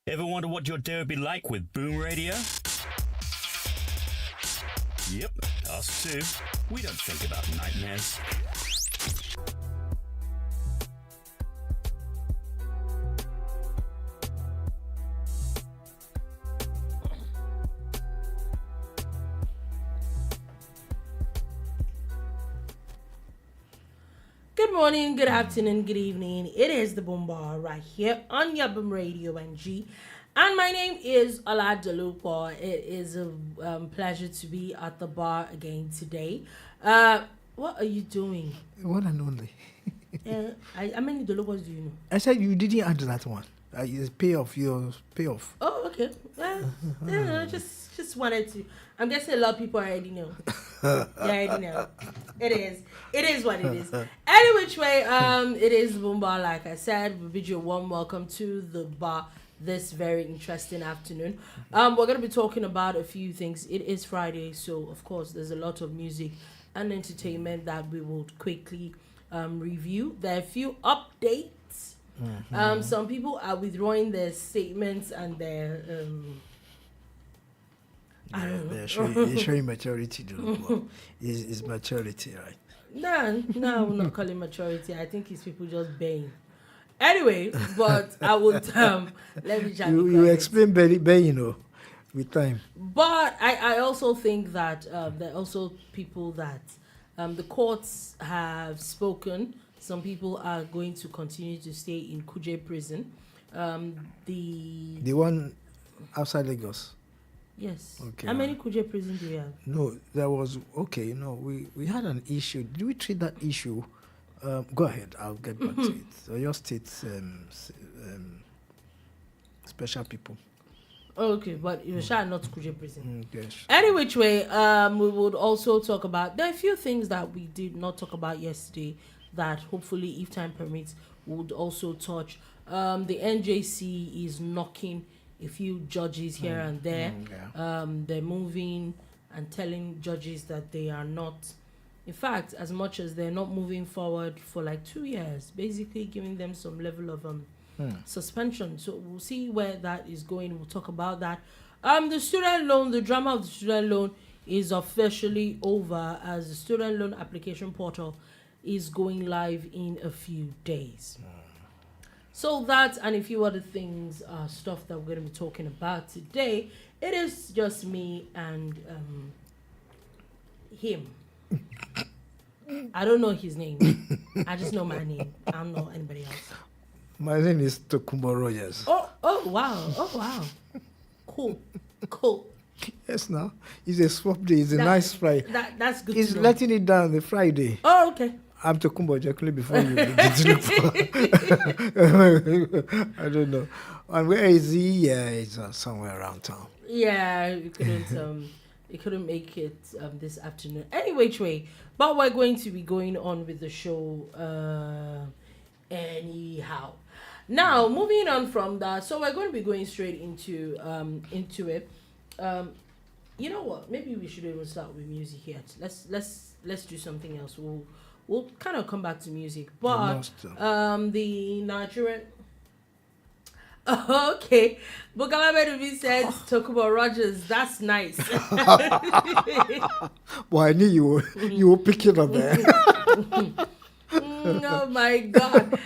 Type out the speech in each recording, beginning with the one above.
Ever wonder what your day would be like with Boom Radio? Yep, us too. We don't think about nightmares. Good morning, good afternoon, good evening. It is the Boom Bar right here on your Boom Radio NG. And my name is Oladelupo. It is a pleasure to be at the bar again today. What are you doing? One and only. How many Dolopos do you know? I said you didn't add that one. It's payoff, your payoff. Oh, okay. Well, just wanted to. I'm guessing a lot of people already know. They already know. It is what it is. Any which way, it is Boom Bar. Like I said, we bid you a warm welcome to the bar this very interesting afternoon. We're going to be talking about a few things. It is Friday, so of course there's a lot of music and entertainment that we will quickly review. There are a few updates. Mm-hmm. Some people are withdrawing their statements and their I don't know. They're showing maturity, though. It's maturity, right? No, I will not call it maturity. I think it's people just baying. Anyway, but I would let me just you explain baying, with time. But I also think that there are also people that the courts have spoken. Some people are going to continue to stay in Kuje prison. The one outside Lagos. Yes. Okay. How many Kuje prisons do we have? No, there was we had an issue. Did we treat that issue? Go ahead. I'll get back to it. So your state's special people. Okay, but you shall not Kuje prison. Yes. Any which way, we would also talk about. There are a few things that we did not talk about yesterday that hopefully, if time permits, would also touch. The NJC is knocking a few judges here and there. They're moving and telling judges that they are not, in fact, as much as they're not moving forward for like 2 years, basically giving them some level of suspension. So we'll see where that is going. We'll talk about that. The student loan, the drama of the student loan is officially over as the student loan application portal is going live in a few days. So that and a few other things are stuff that we're going to be talking about today. It is just me and him. I don't know his name. I just know my name. I don't know anybody else. My name is Tokumbo Rogers. Oh wow. Cool. Yes, now it's a swap day. It's a nice Friday. That's good. It's letting it down the Friday. Oh, okay. I'm Tokumbo Jacqueline before you begin to look for. I don't know. And where is he? Yeah, he's somewhere around town. Yeah, you couldn't make it this afternoon. Anyway, Trey, but we're going to be going on with the show anyhow. Now, moving on from that, so we're going to be going straight into it. You know what? Maybe we should even start with music here. Let's do something else. We'll kind of come back to music, but the Nigerian. Okay, Bukalamedubi said Tokubo Rogers. That's nice. Well, I knew you were picking up there. Oh my God.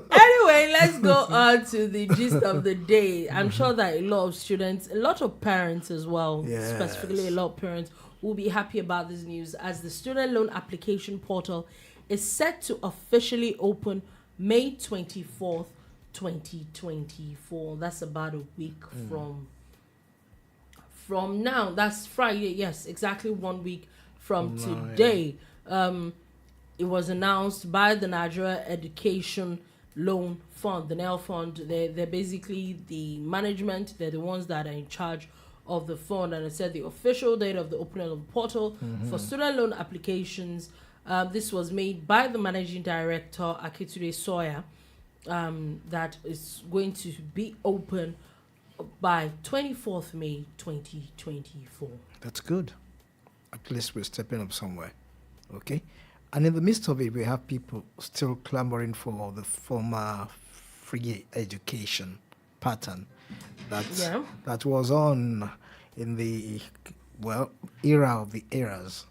Anyway, let's go on to the gist of the day. I'm sure that a lot of students, a lot of parents as well, specifically a lot of parents, will be happy about this news as the student loan application portal is set to officially open May 24th, 2024. That's about a week from now. That's Friday. Yes, exactly 1 week from today. It was announced by the Nigeria Education Loan Fund, the NEL Fund. They're basically the management. They're the ones that are in charge of the fund. And it said the official date of the opening of the portal for student loan applications. This was made by the managing director, Akiture Sawyer, that is going to be open by 24th May 2024. That's good. At least we're stepping up somewhere. Okay? And in the midst of it, we have people still clamoring for the former free education pattern. Yeah. that was on in the era of the eras.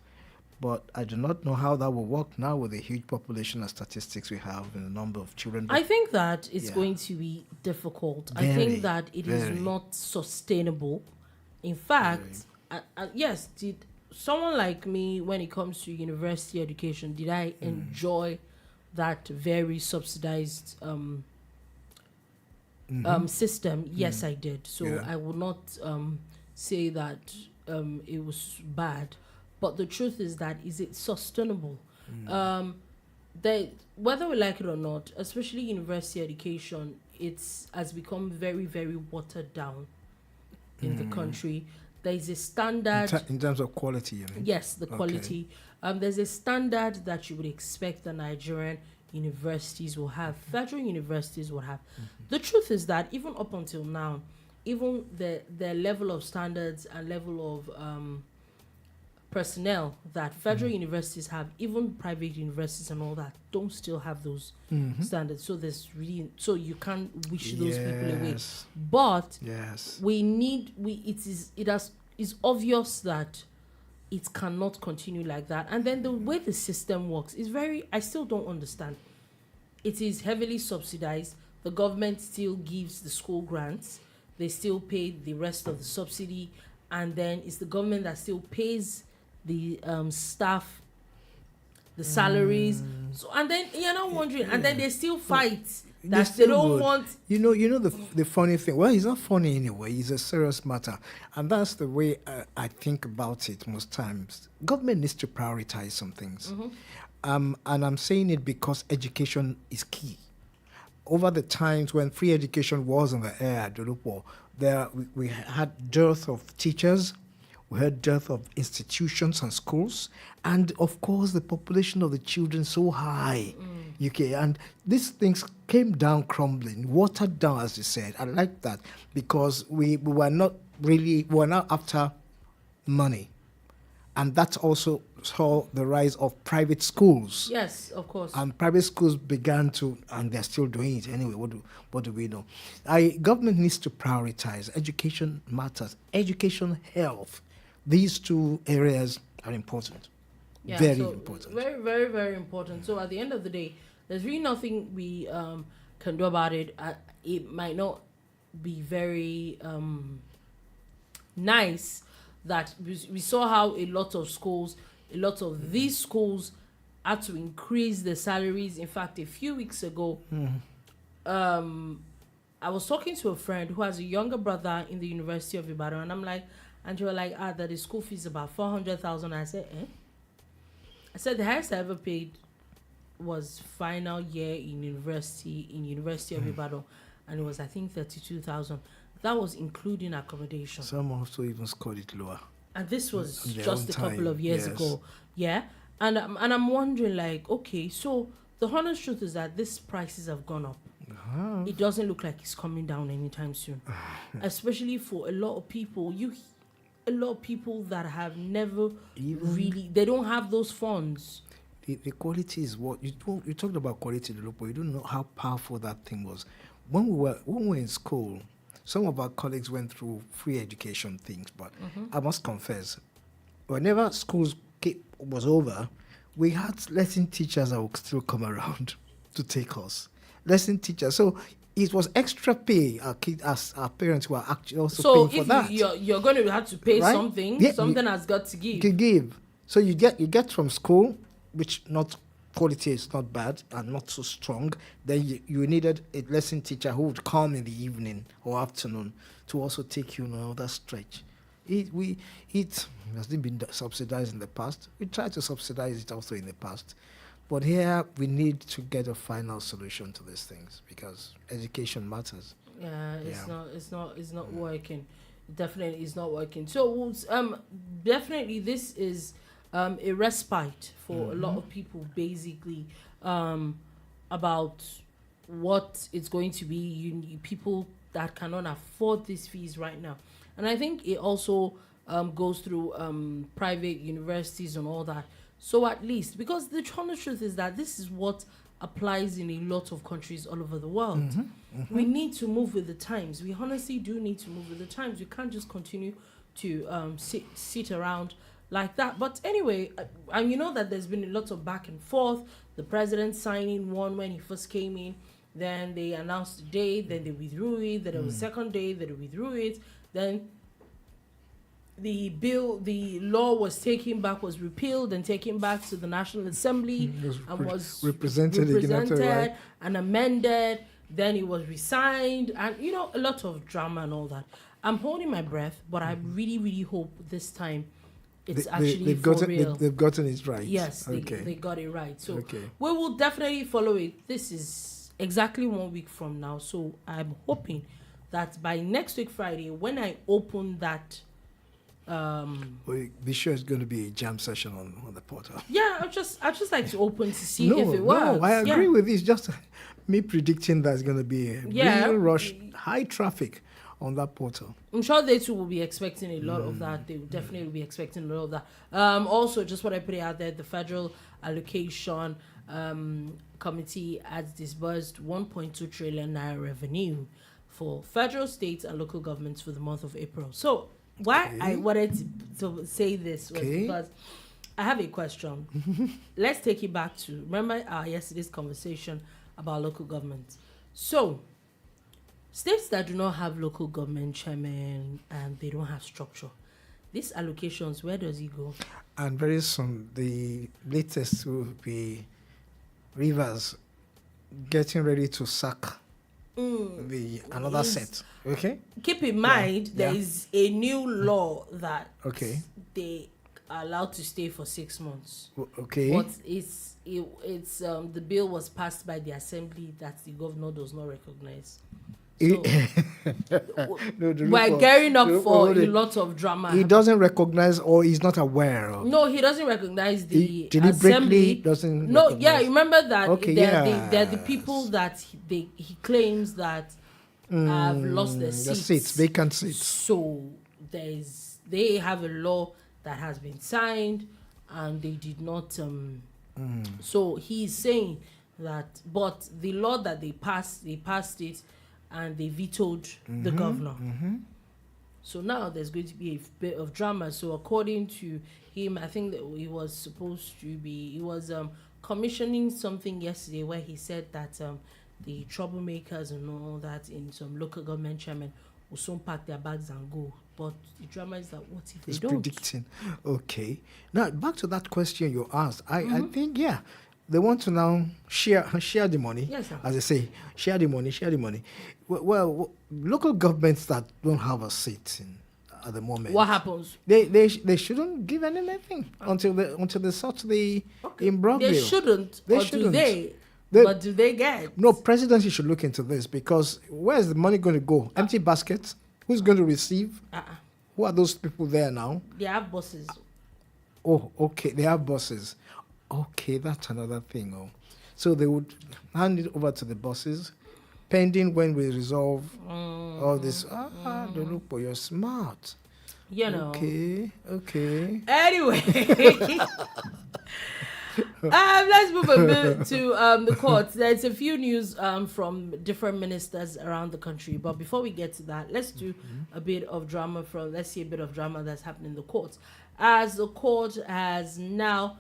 But I do not know how that will work now with the huge population and statistics we have and the number of children. I think that it's Yeah. going to be difficult. I Very, think that it is very. not sustainable. In fact, yes, did someone like me, when it comes to university education, did I enjoy that very subsidized system? Yes, I did. So Yeah. I would not say that it was bad. But the truth is that is it sustainable? That whether we like it or not, especially university education, it's has become very, very watered down in the country. There is a standard. In terms of quality, you mean? Yes, the Okay. quality. There's a standard that you would expect the Nigerian universities will have, federal universities will have. The truth is that even up until now, even the level of standards and level of personnel that federal universities have, even private universities and all that, don't still have those standards. So you can't wish those people away. Yes. But Yes. it's obvious that it cannot continue like that. And then the way the system works is I still don't understand. It is heavily subsidized. The government still gives the school grants. They still pay the rest of the subsidy. And then it's the government that still pays the staff, the salaries. So, and then you're not wondering. And then they still fight that they still don't would. want. You know the funny thing. Well, it's not funny anyway. It's a serious matter, and that's the way I think about it most times. Government needs to prioritize some things, and I'm saying it because education is key. Over the times when free education was in the air at Dolupo, we had dearth of teachers. We had dearth of institutions and schools, and of course the population of the children so high, and these things came down crumbling, watered down, as you said. I like that because we were not after money, and that also saw the rise of private schools. Yes, of course. And private schools began to, and they're still doing it anyway. What do we know? Government needs to prioritize. Education matters. Education, health. These two areas are important. Yeah, Very so important. Very, very, very important. So at the end of the day, there's really nothing we can do about it. It might not be very nice that we saw how a lot of these schools had to increase the salaries. In fact, a few weeks ago, I was talking to a friend who has a younger brother in the University of Ibadan, and I'm like, and you were like, that the school fees about 400,000. I said, I said the highest I ever paid was final year in University of Ibadan, and it was I think 32,000. That was including accommodation. Some also even scored it lower. And this was On their just own a couple time, of years yes. ago. Yeah. And I'm wondering, like, okay, so the honest truth is that these prices have gone up. It doesn't look like it's coming down anytime soon. Especially for a lot of people. A lot of people that have never they don't have those funds. The quality is what you talked about quality, but you don't know how powerful that thing was. When we were in school, some of our colleagues went through free education things, but I must confess, whenever schools was over, we had lesson teachers that would still come around to take us. Lesson teachers. So it was extra pay our parents were actually also paying for that. So if you're going to have to pay Right? something, Yeah, something has got to give. To give. So you get from school, which not quality is not bad and not so strong. Then you needed a lesson teacher who would come in the evening or afternoon to also take you on another stretch. It hasn't been subsidized in the past. We tried to subsidize it also in the past. But here we need to get a final solution to these things because education matters. Yeah, it's not working. Definitely is not working. So definitely this is a respite for a lot of people basically about what it's going to be. People that cannot afford these fees right now. And I think it also goes through private universities and all that. So at least, because the honest truth is that this is what applies in a lot of countries all over the world. We need to move with the times. We honestly do need to move with the times. We can't just continue to sit around like that. But anyway, and you know that there's been a lot of back and forth. The president signing one when he first came in, then they announced the date, then they withdrew it, then there was a second day, then they withdrew it, then the law was taken back, was repealed and taken back to the National Assembly and was represented right? and amended. Then it was resigned, and you know, a lot of drama and all that. I'm holding my breath, but I really, really hope this time it's they've for gotten, real. They've gotten it right. Yes, they got it right. So we will definitely follow it. This is exactly 1 week from now. So I'm hoping that by next week Friday, when I open that be sure it's going to be a jam session on the portal. Yeah, I just like to open to see if it works. No, I agree with this. Just me predicting there's going to be a real rush, high traffic on that portal. I'm sure they too will be expecting a lot of that. They will definitely be expecting a lot of that. Also, just what I put it out there, the Federal Allocation Committee has disbursed 1.2 trillion naira revenue for federal, state, and local governments for the month of April. So why I wanted to say this was because I have a question. Let's take it back to, remember our yesterday's conversation about local government. So states that do not have local government chairman and they don't have structure, these allocations, where does it go? And very soon, the latest will be Rivers getting ready to sack another set. Okay. Keep in mind there is a new law that they are allowed to stay for 6 months. Okay. But it's the bill was passed by the assembly that the governor does not recognize. So, we're gearing up for a lot of drama. He doesn't recognize, or he's not aware of. No, he doesn't recognize the deliberately assembly. Doesn't. No, recognize. remember that they're the people that he claims that have lost their seats, vacant seats. So they have a law that has been signed, and they did not. So he's saying that, but the law that they passed it. And they vetoed the governor. So now there's going to be a bit of drama. So according to him, I think that he was commissioning something yesterday where he said that the troublemakers and all that in some local government chairman will soon pack their bags and go. But the drama is that what if they don't? Predicting. Okay. Now back to that question you asked. I think they want to now share the money. Yes, sir. As they say, share the money. Well, local governments that don't have a seat at the moment. What happens? They shouldn't give anything until they sort the imbroglio. They shouldn't. Do they? But do they get? No, presidency should look into this, because where's the money going to go? Empty baskets? Who's going to receive? Who are those people there now? They have bosses. Oh, okay. They have bosses. Okay, that's another thing. So they would hand it over to the bosses, pending when we resolve all this. Don't look, but you're smart. You know. Okay. Anyway, let's move a bit to the courts. There's a few news from different ministers around the country, but before we get to that, let's do a bit of drama that's happening in the courts. As the court has now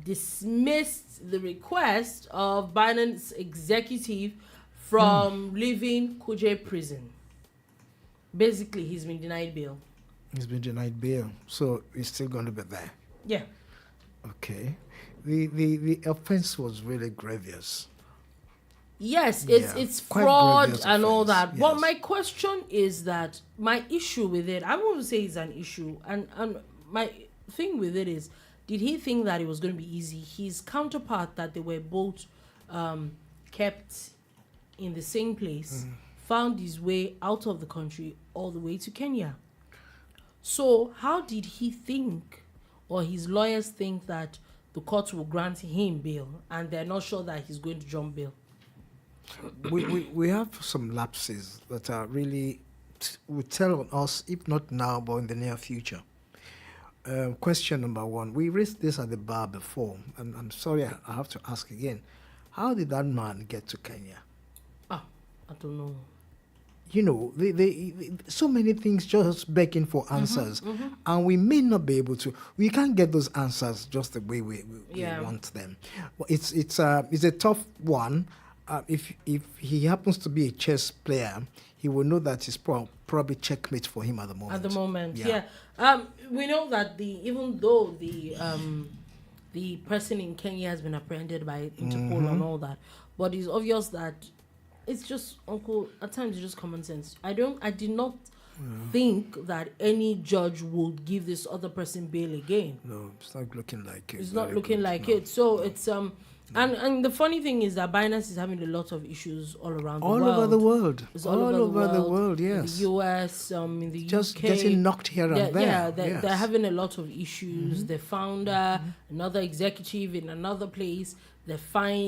dismissed the request of Binance executive from leaving Kuje prison. Basically, he's been denied bail. So he's still going to be there. Yeah. Okay. The offense was really grievous. Yes, it's fraud and all that. Yes. But my question is that my issue with it, I won't say it's an issue, and my thing with it is, did he think that it was going to be easy? His counterpart, that they were both kept in the same place, found his way out of the country all the way to Kenya. So how did he think, or his lawyers think, that the court will grant him bail and they're not sure that he's going to jump bail? We have some lapses that are really will tell on us, if not now, but in the near future. Question number one. We raised this at the bar before, and I'm sorry I have to ask again. How did that man get to Kenya? I don't know. You know, so many things just begging for answers, and we may not be able to. We can't get those answers just the way we want them. But it's a tough one. If he happens to be a chess player, he will know that it's probably checkmate for him at the moment. At the moment, yeah. We know that even though the person in Kenya has been apprehended by Interpol and all that, but it's obvious that it's just, Uncle, at times it's just common sense. I did not think that any judge would give this other person bail again. No, it's not looking like it. It's not looking like it. So it's and the funny thing is that Binance is having a lot of issues all around the world. All over the world. It's all over the world, yes. In the US, in the just UK. Just getting knocked here and there. Yeah, they're having a lot of issues. The founder, another executive in another place, they're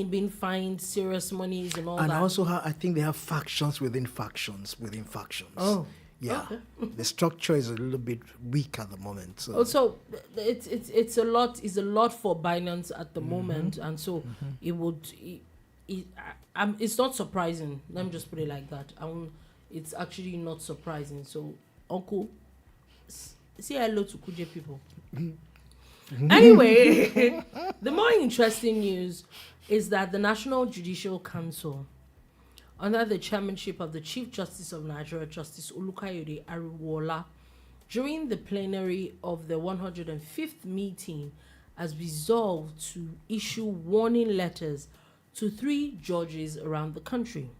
being fined serious monies and all that. And also, I think they have factions within factions within factions. Oh. Yeah, okay. The structure is a little bit weak at the moment. So. Also, it's a lot. It's a lot for Binance at the moment, and so it's not surprising. Let me just put it like that. It's actually not surprising. So, Uncle, say hello to Kuje people. Anyway, the more interesting news is that the National Judicial Council, under the chairmanship of the Chief Justice of Nigeria, Justice Olukayode Ariwola, during the plenary of the 105th meeting, has resolved to issue warning letters to 3 judges around the country.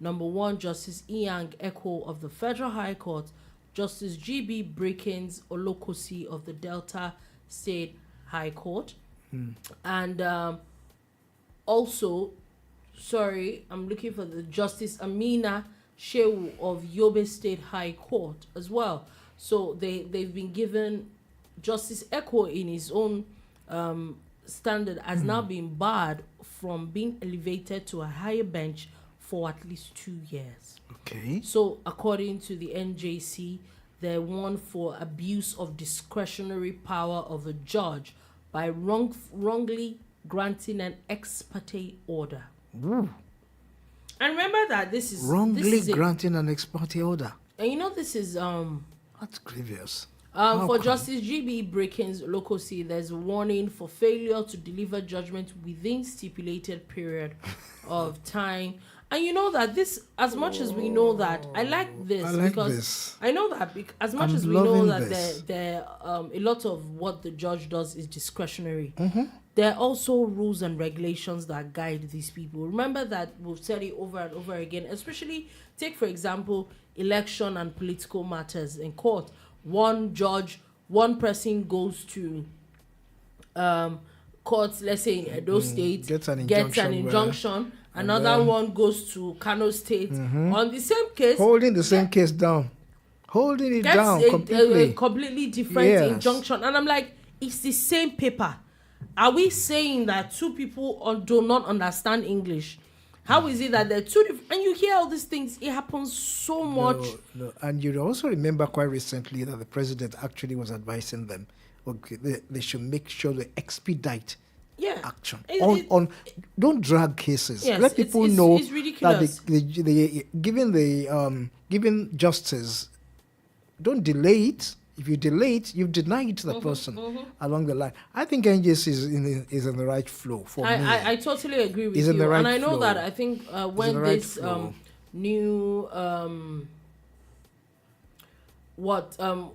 Number 1, Justice Inyang Ekwo of the Federal High Court, Justice G.B. Brakens Olokosi of the Delta State High Court, and also, I'm looking for the Justice Amina Shehu of Yobe State High Court as well. So they've been given. Justice Ekwo, in his own standard, has now been barred from being elevated to a higher bench for at least 2 years. Okay. So according to the NJC, they're one for abuse of discretionary power of a judge by wrongly granting an ex parte order. Ooh. And remember that this is wrongly granting an ex parte order. And you know this is that's grievous. For Justice G.B. Brakens Lokosi, there's a warning for failure to deliver judgment within stipulated period of time. And you know that this, as much as we know that, I like this because I know that as much as we know that there a lot of what the judge does is discretionary. There are also rules and regulations that guide these people. Remember that we've said it over and over again, especially take, for example, election and political matters in court. One judge, one person goes to court, let's say in Edo State, gets an injunction. Another one goes to Kano State on the same case. Holding the same case down. Holding it down completely. A completely different injunction. And I'm like, it's the same paper. Are we saying that two people do not understand English? How is it that they're two different? And you hear all these things. It happens so much. No. And you also remember quite recently that the president actually was advising them, okay, they should make sure they expedite action. Don't drag cases. Yes, let people know it's ridiculous. That giving justice, don't delay it. If you delay it, you've denied the person along the line. I think NJS is in the right flow for me. I totally agree with you. And I know that I think when this new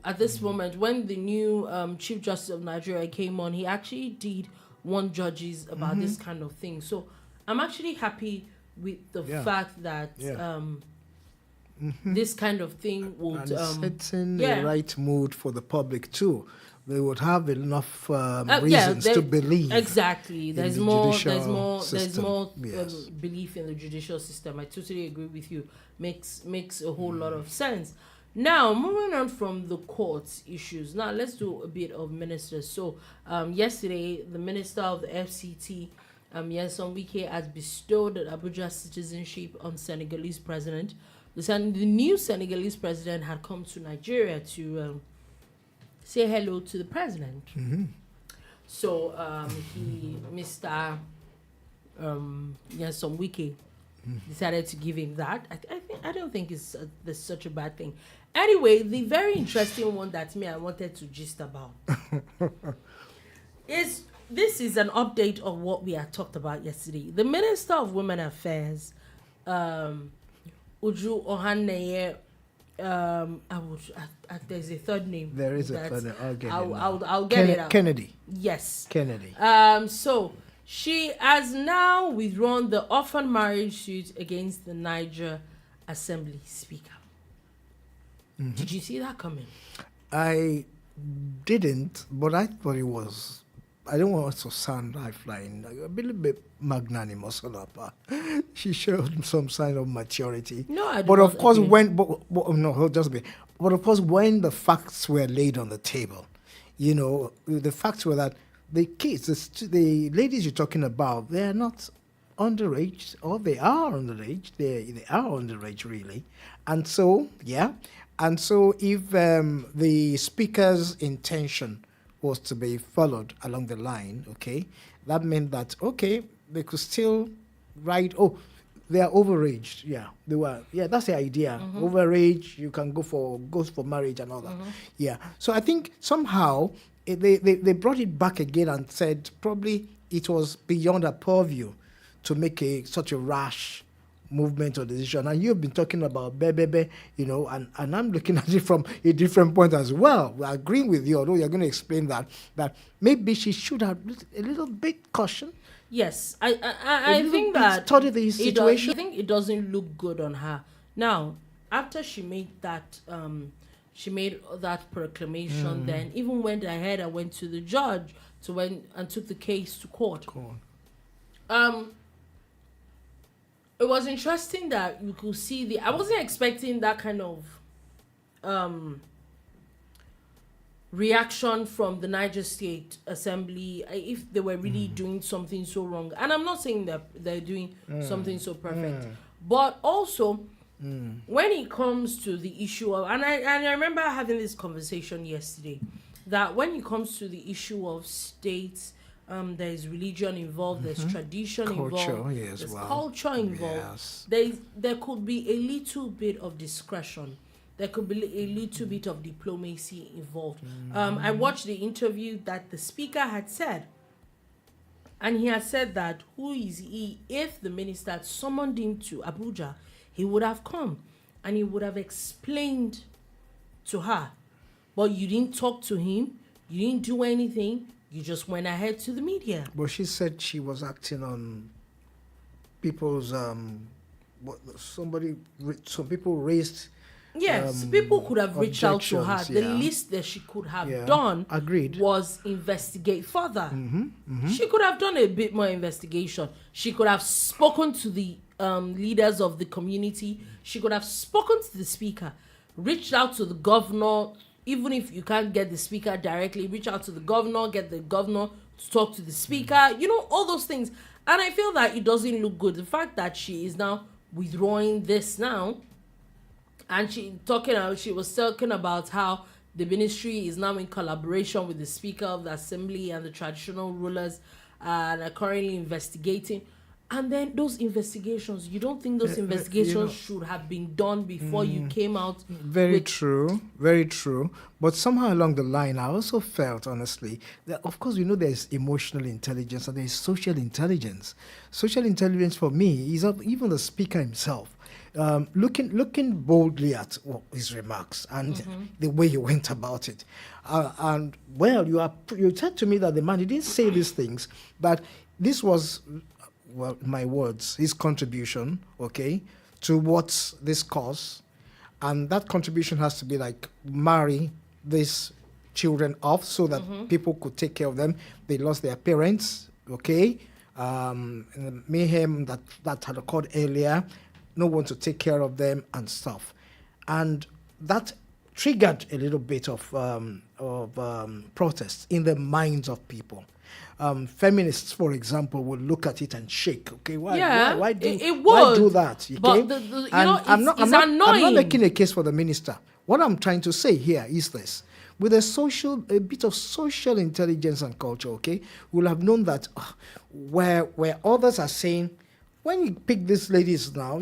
at this moment, when the new Chief Justice of Nigeria came on, he actually did warn judges about this kind of thing. So I'm actually happy with the fact that this kind of thing would setting the right mood for the public too. They would have enough reasons to believe. Exactly. There's more Yes. Belief in the judicial system. I totally agree with you. Makes a whole lot of sense. Now, moving on from the courts issues. Now, let's do a bit of ministers. So, yesterday, the minister of the FCT, Nyesom Wike, has bestowed Abuja citizenship on Senegalese president. The new Senegalese president had come to Nigeria to say hello to the president. So, Mr. some wiki decided to give him that. I don't think there's such a bad thing. Anyway, the very interesting one that I wanted to gist about is this is an update of what we had talked about yesterday. The Minister of Women Affairs, Uju Ohaneye, there's a third name. There is a third name. I'll get it out. Kennedy. Yes. Kennedy. So she has now withdrawn the orphan marriage suit against the Niger Assembly Speaker. Mm-hmm. Did you see that coming? I didn't, but I thought it was. I don't want to sound high-flying, a little bit magnanimous on her part. She showed some sign of maturity. No, I don't. But of course, But of course, when the facts were laid on the table, the facts were that the kids, the ladies you're talking about, they are not underage, or they are underage. They are underage, really. And so, and so if the speaker's intention was to be followed along the line, that meant that, they could still write, they are overaged. Yeah, they were. Yeah, that's the idea. Mm-hmm. Overage, you can go for marriage and all that. Mm-hmm. Yeah. So I think somehow they brought it back again and said probably it was beyond our purview to make such a rash movement or decision. And you've been talking about bebe, and I'm looking at it from a different point as well. I agree with you, although you're going to explain that maybe she should have a little bit caution. Yes, I think that study the situation. I think it doesn't look good on her. Now, after she made that proclamation, then even went ahead and went to the judge and took the case to court. It was interesting that you could see I wasn't expecting that kind of reaction from the Niger State Assembly if they were really doing something so wrong. And I'm not saying that they're doing something so perfect. But also, when it comes to the issue of, and I remember having this conversation yesterday, that when it comes to the issue of states, there's religion involved, there's tradition involved, there's culture involved. Yes. There could be a little bit of discretion. There could be a little bit of diplomacy involved. I watched the interview that the speaker had said, and he had said that who is he? If the minister had summoned him to Abuja, he would have come and he would have explained to her. But you didn't talk to him, you didn't do anything. You just went ahead to the media. But she said she was acting on people's some people raised. Yes, people could have reached out to her. The least that she could have done was investigate further. She could have done a bit more investigation. She could have spoken to the leaders of the community. She could have spoken to the speaker, reached out to the governor. Even if you can't get the speaker directly, reach out to the governor, get the governor to talk to the speaker, all those things. And I feel that it doesn't look good. The fact that she is now withdrawing this now, and she was talking about how the ministry is now in collaboration with the Speaker of the Assembly and the traditional rulers and are currently investigating. And then those investigations, you don't think those investigations should have been done before you came out? Very true. But somehow along the line, I also felt, honestly, that of course, there's emotional intelligence and there's social intelligence. Social intelligence for me is even the speaker himself. Looking boldly at his remarks and the way he went about it. And you said to me that the man, he didn't say these things, but this was... my words, his contribution, towards this cause. And that contribution has to be like marry these children off so that people could take care of them. They lost their parents, and the mayhem that had occurred earlier, no one to take care of them and stuff. And that triggered a little bit of protest in the minds of people. Feminists, for example, would look at it and shake. Okay, why it why do would. that? Okay? But And it's annoying. I'm not making a case for the minister. What I'm trying to say here is this: with a bit of social intelligence and culture, okay, we'll have known that where others are saying, when you pick these ladies now,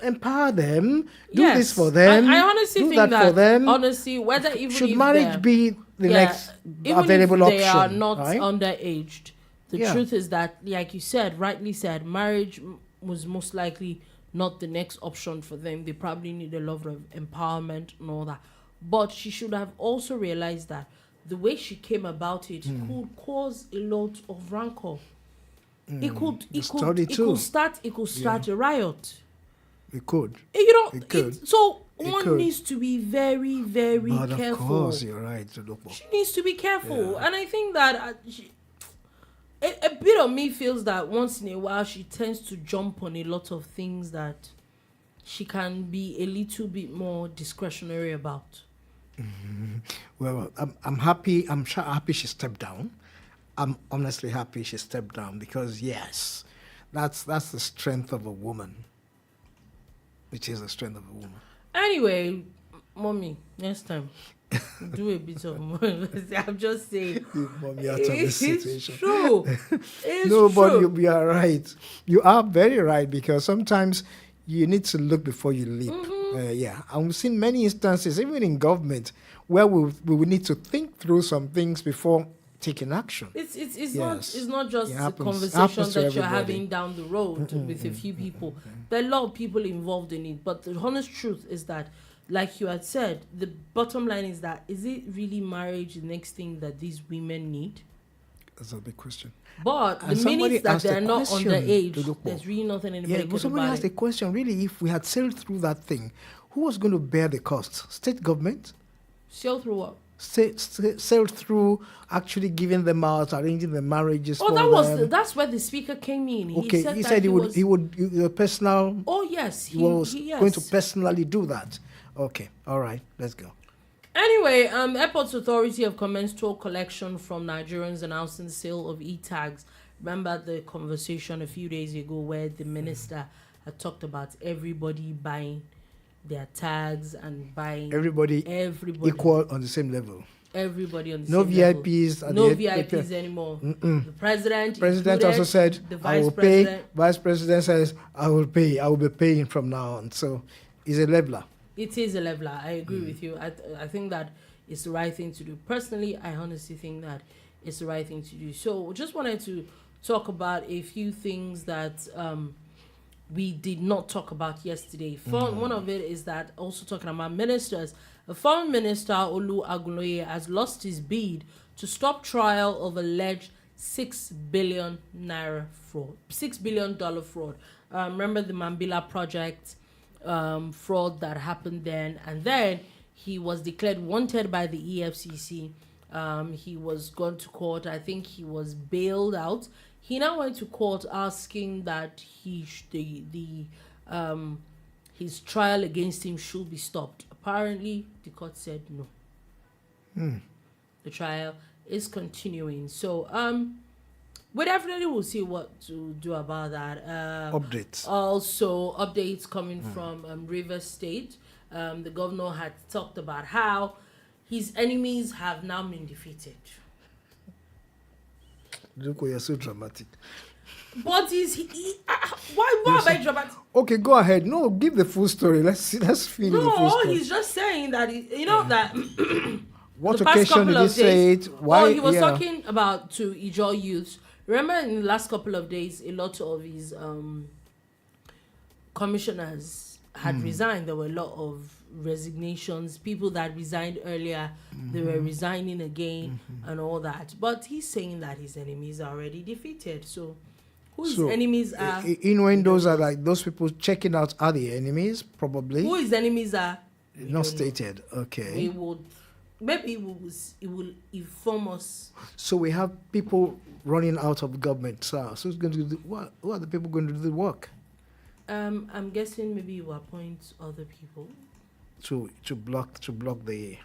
empower them, do this for them, I honestly do think that for them. honestly, whether even Should if marriage be the next even available if they option? are not right? underaged, the truth is that, like you said, rightly said, marriage was most likely not the next option for them. They probably need a lot of empowerment and all that. But she should have also realized that the way she came about it could cause a lot of rancor. It could start a riot. It could. It could. So It one could. needs to be very, very But careful. of course, you're right. She needs to be careful, and I think that a bit of me feels that once in a while she tends to jump on a lot of things that she can be a little bit more discretionary about. Well, I'm happy. I'm happy she stepped down. I'm honestly happy she stepped down because yes, that's the strength of a woman. It is the strength of a woman. Anyway, mommy, next time do a bit of more. I'm just saying. Leave mommy out of this It's situation. true. It's No, but true. you are right. You are very right because sometimes you need to look before you leap. And we've seen many instances, even in government, where we will need to think through some things before taking action. It's Yes. not just It a happens conversation to that you're everybody. having down the road with a few people. There are a lot of people involved in it, but the honest truth is that, like you had said, the bottom line is that is it really marriage the next thing that these women need? That's a big question. But And the somebody minute that asked a they're not question, underage, Dodopo. there's really nothing anybody Yeah, can but do somebody about asked the it. question, really, if we had sailed through that thing, who was going to bear the cost? State government? Sail through what? Sailed through actually giving them out, arranging the marriages for them. That's where the speaker came in. Okay, he he said said that he would your personal. Oh yes, He was yes. going to personally do that. Okay, all right, let's go. Anyway, Airports Authority have commenced toll collection from Nigerians announcing the sale of e-tags. Remember the conversation a few days ago where the minister had talked about everybody buying their tags and buying Everybody equal on the same level. Everybody on the No same level. VIPs. and No the- VIPs anymore. The president President included, also said, the "I vice will pay." president. Vice President says, "I will pay. I will be paying from now on." So, it's a leveler. It is a leveler. I agree with you. I think that it's the right thing to do. Personally, I honestly think that it's the right thing to do. So just wanted to talk about a few things that we did not talk about yesterday. One of it is that also talking about ministers. The foreign minister Olu Agunloye has lost his bid to stop trial of alleged $6 billion fraud. $6 billion fraud. Remember the Mambila project fraud that happened then, and then he was declared wanted by the EFCC. He was gone to court. I think he was bailed out. He now went to court asking that his trial against him should be stopped. Apparently, the court said no. The trial is continuing. So, we definitely will see what to do about that. Updates. Also, updates coming from Rivers State. The governor had talked about how his enemies have now been defeated. Look, you're so dramatic. But why am I dramatic? Okay, go ahead. No, give the full story. Let's feel the full No, story. he's just saying that that What the past occasion couple did he of say days. it? Why? He was talking about to Ijaw youths. Remember, in the last couple of days, a lot of his commissioners had resigned. There were a lot of resignations. People that resigned earlier, they were resigning again and all that. But he's saying that his enemies are already defeated. So, who his enemies are? Innuendos are like those people checking out are the enemies, probably. Who his enemies are? we Not don't know. stated. Okay. We would. Maybe it will inform us. So we have people running out of government. So who's going to do what? Who are the people going to do the work? I'm guessing maybe you appoint other people. To block the.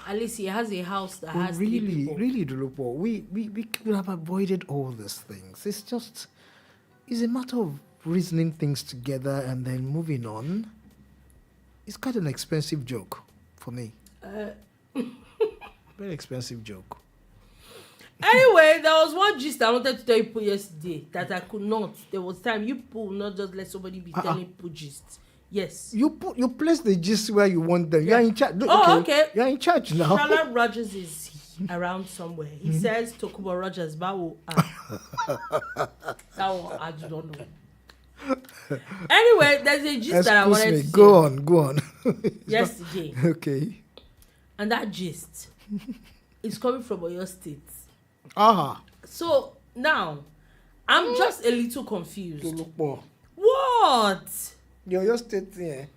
At least he has a house that But has three people. really, Dulupo, we could have avoided all these things. It's a matter of reasoning things together and then moving on. It's quite an expensive joke for me. Very expensive joke. Anyway, there was one gist I wanted to tell you people yesterday that I could not. There was time you people will not just let somebody be telling people gist. Yes. You place the gist where you want them. Yeah. You're in charge. Okay. You're in charge now. Charlotte Rogers is around somewhere. He says Tokubo Rogers, Bawo. That one I do not know. Anyway, there's a gist that I wanted to Go on. yesterday. Okay. And that gist is coming from Oyo State. So now, I'm just a little confused. What? Your state here.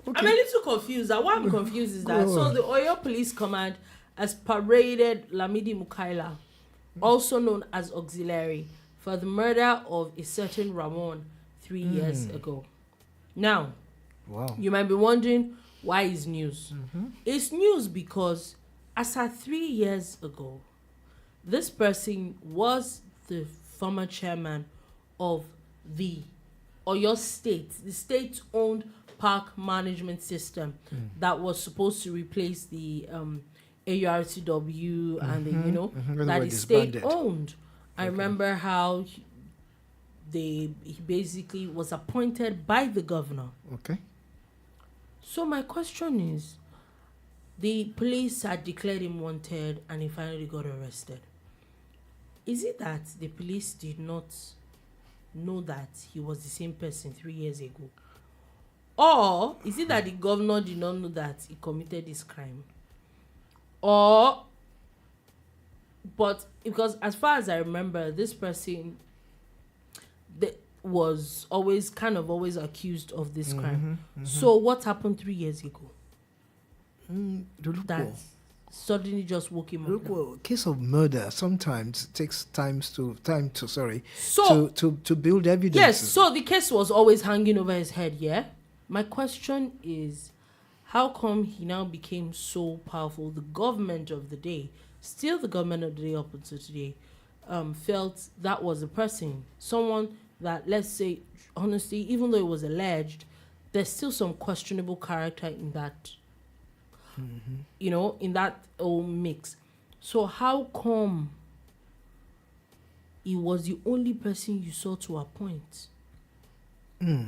Okay. I'm a little confused. And why I'm confused is that so the Oyo Police Command has paraded Lamidi Mukaila, also known as Auxiliary, for the murder of a certain Ramon 3 years ago. Now, you might be wondering why is news? It's news because as at 3 years ago, this person was the former chairman of the Oyo State, the state-owned park management system that was supposed to replace the AURTW and the, that is state-owned. I remember how he basically was appointed by the governor. Okay. So my question is, the police had declared him wanted and he finally got arrested. Is it that the police did not know that he was the same person 3 years ago? Or is it that the governor did not know that he committed this crime? But because as far as I remember, this person was always accused of this crime. So what happened 3 years ago? That suddenly just woke him up. Well, case of murder sometimes takes time to build evidence. Yes, so the case was always hanging over his head, yeah? My question is, how come he now became so powerful? The government of the day, still the government of the day up until today, felt that was the person. Someone that, let's say, honestly, even though it was alleged, there's still some questionable character in that, in that whole mix. So how come he was the only person you saw to appoint? Yeah,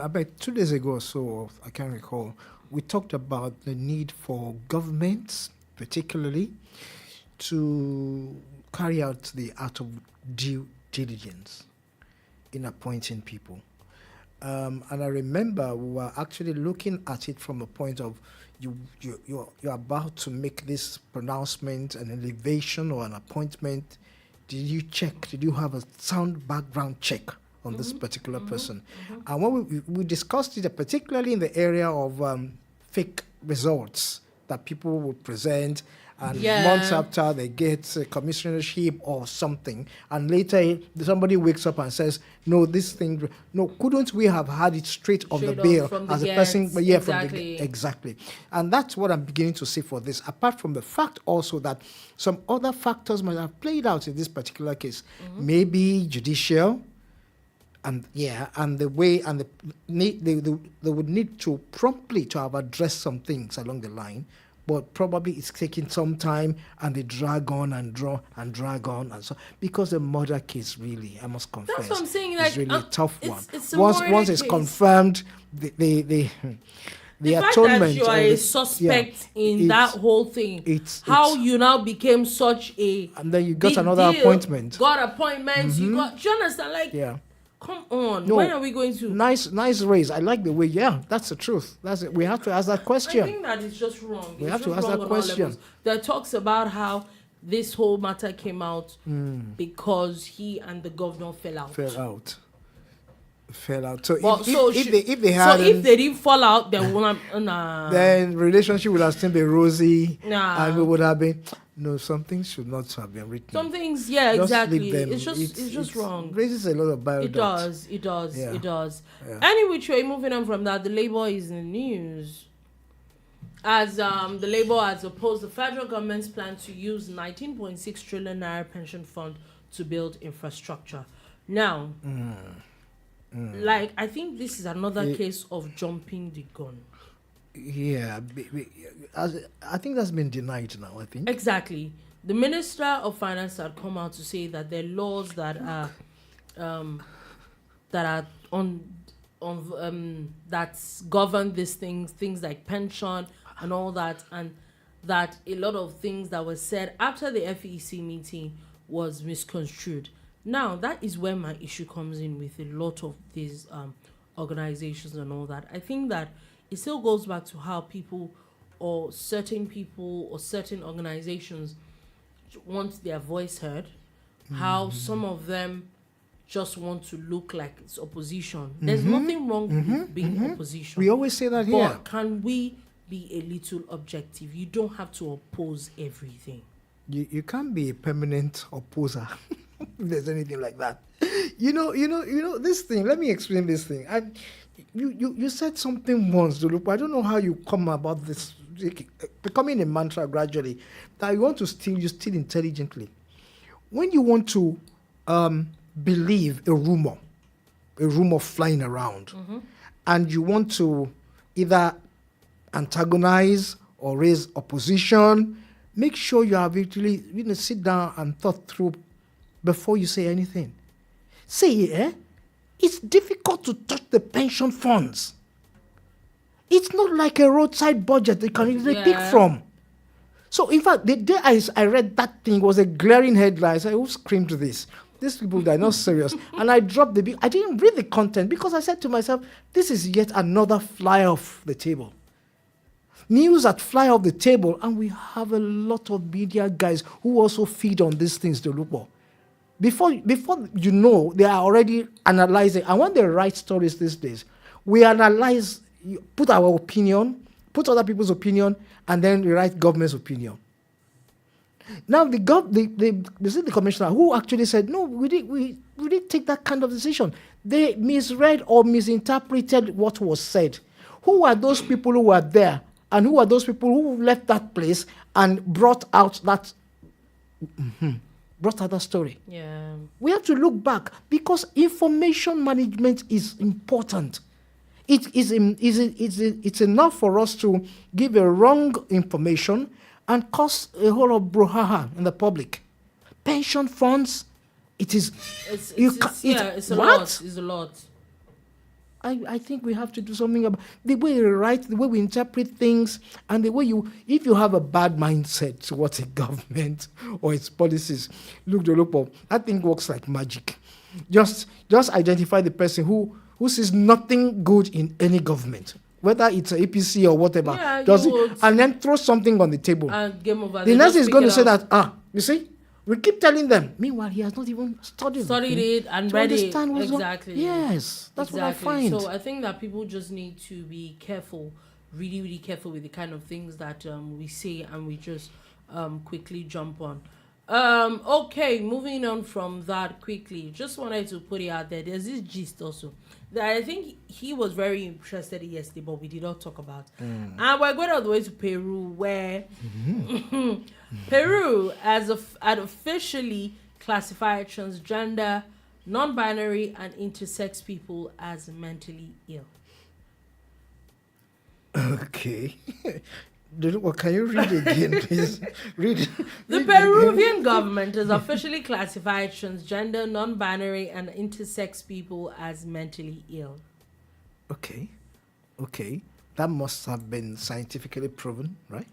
about 2 days ago or so, I can't recall, we talked about the need for governments, particularly, to carry out the art of due diligence in appointing people. And I remember we were actually looking at it from a point of you're about to make this pronouncement, an elevation or an appointment. Did you check? Did you have a sound background check on this particular person? And when we discussed it, particularly in the area of fake results that people would present, and months after they get a commissionership or something, and later somebody wakes up and says, no, this thing, no, couldn't we have had it straight on the bill as a person? But exactly. And that's what I'm beginning to see for this, apart from the fact also that some other factors might have played out in this particular case. Maybe judicial, and the way, and they would need to promptly to have addressed some things along the line. But probably it's taking some time, and they drag on and drag on, and so because the murder case really, I must confess, that's what I'm saying. It's really a tough one. It's once it's confirmed, the fact atonement, that you are a suspect in that whole thing, how you now became such a, and then you got another appointment. Got appointments. You got. Do you understand? Like, come on. No, when are we going to? Nice raise. I like the way. Yeah, that's the truth. That's it. We have to ask that question. I think that is just wrong. We have to ask that question. There talks about how this whole matter came out because he and the governor fell out. So if they didn't fall out, then relationship would have still been rosy, and we would have been No, some things should not have been written. Some things, yeah, Just exactly. leave them. It's just wrong. Raises a lot of bile It duct. does. It does. Yeah. It does. Yeah. Any which way, moving on from that, the Labour is in the news. As the Labour has opposed the federal government's plan to use 19.6 trillion naira pension fund to build infrastructure. Now, like, I think this is another case of jumping the gun. Yeah, I think that's been denied now. I think Exactly. The Minister of Finance had come out to say that there are laws that are that govern these things like pension and all that, and that a lot of things that were said after the FEC meeting was misconstrued. Now, that is where my issue comes in with a lot of these organizations and all that. I think that it still goes back to how people or certain organizations want their voice heard, how some of them just want to look like it's opposition. There's nothing wrong with being opposition. we always say that here. But can we be a little objective? You don't have to oppose everything. You can't be a permanent opposer if there's anything like that. You know this thing. Let me explain this thing. You said something once, Dulupo. I don't know how you come about this becoming a mantra gradually. That you want to steal, you steal intelligently. When you want to believe a rumor flying around, and you want to either antagonize or raise opposition, make sure you have actually sit down and thought through before you say anything. Say, it's difficult to touch the pension funds. It's not like a roadside budget they can easily pick from. So, in fact, the day I read that thing was a glaring headline. I said, who screamed this? These people, they're not serious. And I dropped the I didn't read the content because I said to myself, this is yet another fly off the table. News that fly off the table, and we have a lot of media guys who also feed on these things to look for. Before you know, they are already analyzing. And when they write stories these days, we analyze, put our opinion, put other people's opinion, and then we write government's opinion. Now the commissioner who actually said, no, we didn't take that kind of decision. They misread or misinterpreted what was said. Who are those people who were there? And who are those people who left that place and brought out that story? Yeah. We have to look back because information management is important. It's enough for us to give a wrong information and cause a whole lot of brouhaha in the public. Pension funds, it's a lot. It's a lot. I think we have to do something about the way we write, the way we interpret things, and the way if you have a bad mindset towards a government or its policies, look, that thing works like magic. Just identify the person who sees nothing good in any government, whether it's an APC or whatever, and then throw something on the table. And game over. The next is going to say that, you see, we keep telling them. Meanwhile, he has not even studied it and read it. Exactly. Yes, that's what I find. So I think that people just need to be careful, really, really careful with the kind of things that we say and we just quickly jump on. Okay, moving on from that quickly. Just wanted to put it out there. There's this gist also that I think he was very interested in yesterday, but we did not talk about. And we're going all the way to Peru, where Peru had officially classified transgender, non-binary, and intersex people as mentally ill. Okay. Can you read again, please? The Peruvian government has officially classified transgender, non-binary, and intersex people as mentally ill. Okay. That must have been scientifically proven, right?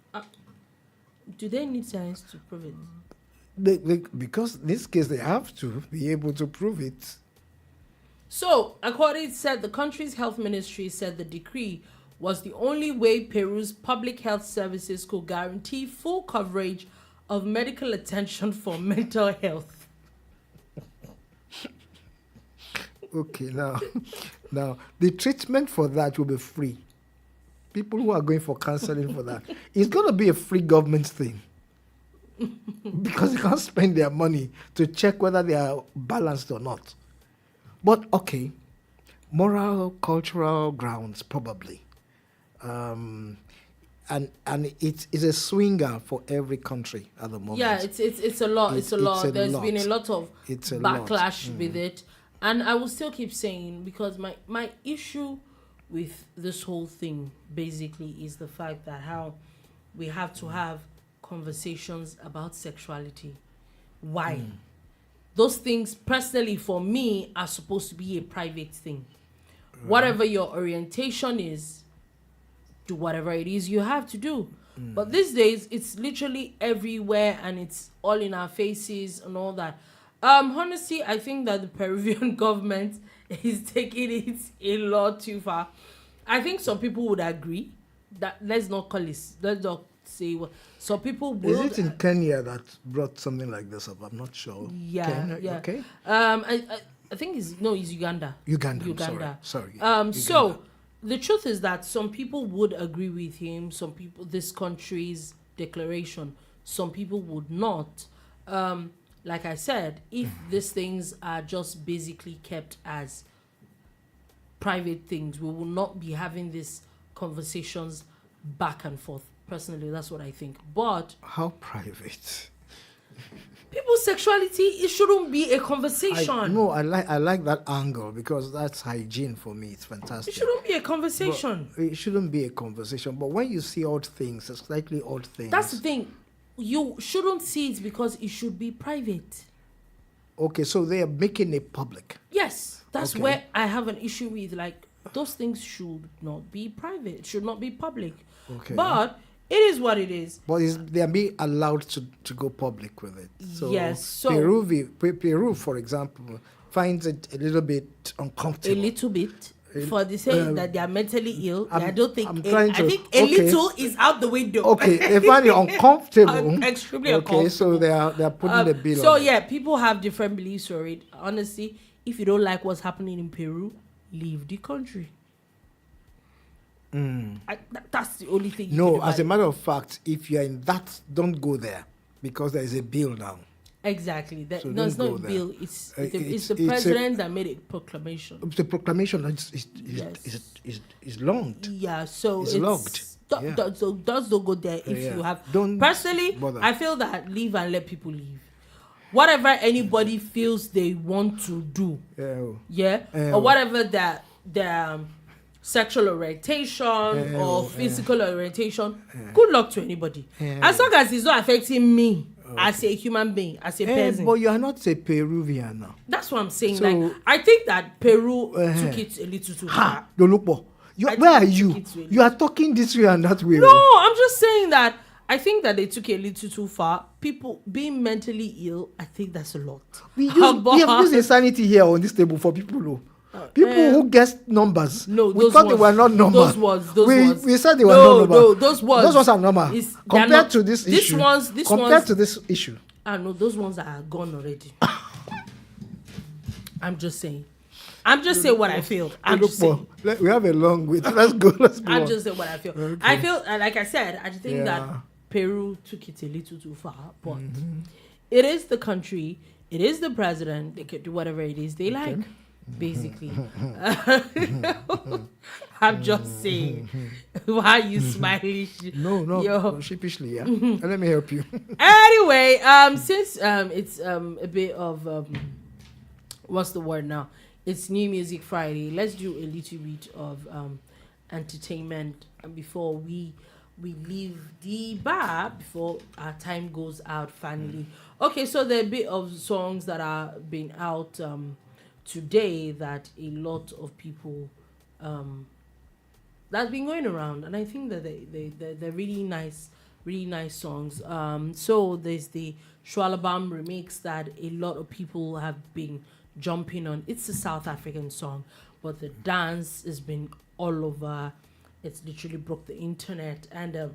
Do they need science to prove it? Because in this case, they have to be able to prove it. So, according to the country's health ministry said the decree was the only way Peru's public health services could guarantee full coverage of medical attention for mental health. Okay, now the treatment for that will be free. People who are going for counseling for that, it's going to be a free government thing. because they can't spend their money to check whether they are balanced or not. But okay, moral, cultural grounds probably. And it's a swinger for every country at the moment. Yeah, it's a lot. It's a lot. There's been a lot of backlash with it, and I will still keep saying, because my issue with this whole thing basically is the fact that how we have to have conversations about sexuality. Why? Those things, personally, for me, are supposed to be a private thing. Whatever your orientation is, do whatever it is you have to do. But these days, it's literally everywhere, and it's all in our faces and all that. Honestly, I think that the Peruvian government is taking it a lot too far. I think some people would agree that let's not say what some people will. Is it in Kenya that brought something like this up? I'm not sure. Yeah, Kenya, yeah. Okay. I think it's Uganda. Uganda. Sorry. So the truth is that some people would agree with him. Some people, this country's declaration. Some people would not. Like I said, if these things are just basically kept as private things, we will not be having these conversations back and forth. Personally, that's what I think. But how private? People's sexuality, it shouldn't be a conversation. I like that angle, because that's hygiene for me. It's fantastic. It shouldn't be a conversation. It shouldn't be a conversation. But when you see odd things, slightly odd things. That's the thing. You shouldn't see it because it should be private. Okay, so they are making it public. Yes, that's where I have an issue with. Like, those things should not be private. It should not be public. Okay. But it is what it is. But they are being allowed to go public with it. So yes. So Peru, for example, finds it a little bit uncomfortable. A little bit. For the saying that they are mentally ill, I don't think. I think a little is out the window. Okay, they find it uncomfortable. Extremely uncomfortable. Okay, so they are putting the bill. So on yeah, people have different beliefs for it. Honestly, if you don't like what's happening in Peru, leave the country. That's the only thing. No, as a matter of fact, if you are in that, don't go there, because there is a bill now. Exactly. So no, it's not a bill. It's the president that made a proclamation. The proclamation is logged. Yeah, so it's logged. So don't go there if you have. Personally, I feel that leave and let people leave. Whatever anybody feels they want to do, or whatever their sexual orientation or physical orientation, good luck to anybody. As long as it's not affecting me. As a human being, as a person. But you are not a Peruvian now. That's what I'm saying. So, like, I think that Peru took it a little too far. Where are you? You are talking this way and that way. No, I'm just saying that I think that they took it a little too far. People being mentally ill, I think that's a lot. We have used insanity here on this table for people who guessed numbers. No, we thought they were not normal. We said they were not normal. No, those ones are normal. Compared to this issue. Compared to this issue. No, those ones are gone already. I'm just saying. I'm just saying what I feel. I'm just saying. We have a long way. Let's go. I'm just saying what I feel. Okay. I feel, like I said, I think that Peru took it a little too far. But it is the country. It is the president. They can do whatever it is they like. Basically. I'm just saying. Why are you smiling? No, sheepishly, yeah. Let me help you. Anyway, since it's a bit of what's the word now? It's New Music Friday. Let's do a little bit of entertainment before we leave the bar, before our time goes out finally. Okay, so there are a bit of songs that are being out today that a lot of people that's been going around, and I think that they're really nice songs. So there's the Schwalabam remix that a lot of people have been jumping on. It's a South African song, but the dance has been all over. It's literally broke the internet, and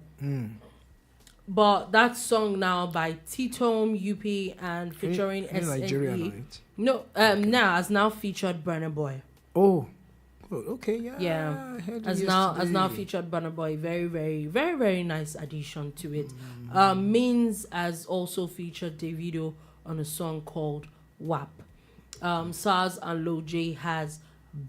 but that song now by T-Tome, UP, and featuring SNE. Nigeria, right? No, now has now featured Burna Boy. Oh, People, okay, yeah. Yeah, I heard it as now yesterday. featured Burna Boy. Very, very, very, very nice addition to it. Means has also featured Davido on a song called WAP. SARS and Lil J has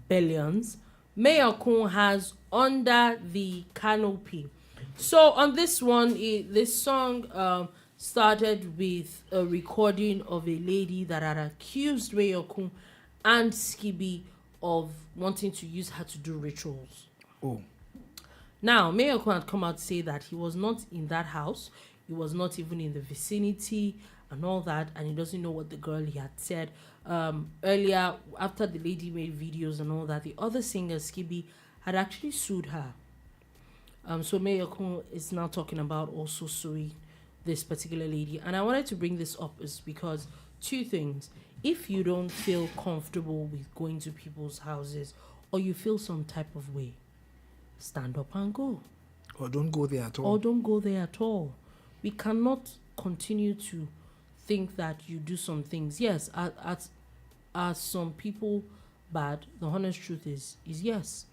Billions. Mayor Kun has Under the Canopy. So on this one, this song started with a recording of a lady that had accused Mayor Kun and Skibby of wanting to use her to do rituals. Oh, Now, Mayor Kun had come out to say that he was not in that house, he was not even in the vicinity and all that, and he doesn't know what the girl he had said. Earlier, after the lady made videos and all that, the other singer, Skibby, had actually sued her. So Mayor Kun is now talking about also suing this particular lady. And I wanted to bring this up is because two things. If you don't feel comfortable with going to people's houses or you feel some type of way, stand up and go. or don't go there at all. Or don't go there at all. We cannot continue to think that you do some things. Yes, are some people bad? The honest truth is yes.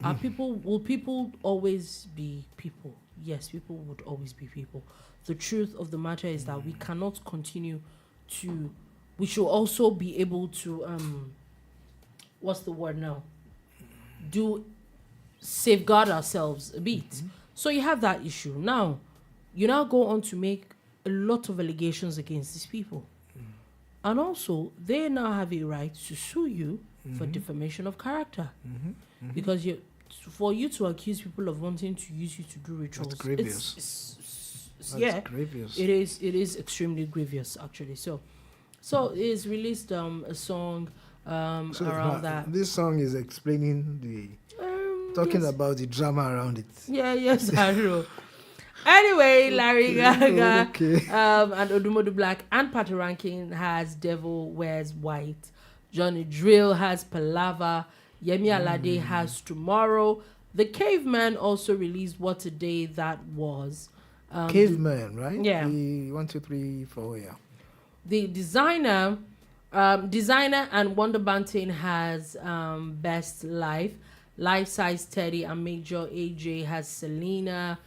Will people always be people? Yes, people would always be people. The truth of the matter is that we cannot continue to. We should also be able to what's the word now? Do safeguard ourselves a bit. So you have that issue. Now, you now go on to make a lot of allegations against these people. And also, they now have a right to sue you for defamation of character. Because for you to accuse people of wanting to use you to do rituals, That's grievous. That's grievous. it is extremely grievous, actually. So it's released a song around that. This song is explaining talking yes. about the drama around it. Yes, I know. Anyway, Larry Gaga Okay. and Odumodu Black and Patty Rankin has Devil Wears White. Johnny Drill has Palava. Yemi Alade has Tomorrow. The Caveman also released What a Day That Was. Caveman, right? Yeah. The 1, 2, 3, 4, yeah. The Designer and Wonder Banting has Best Life. Life Size Teddy and Major AJ has Selena.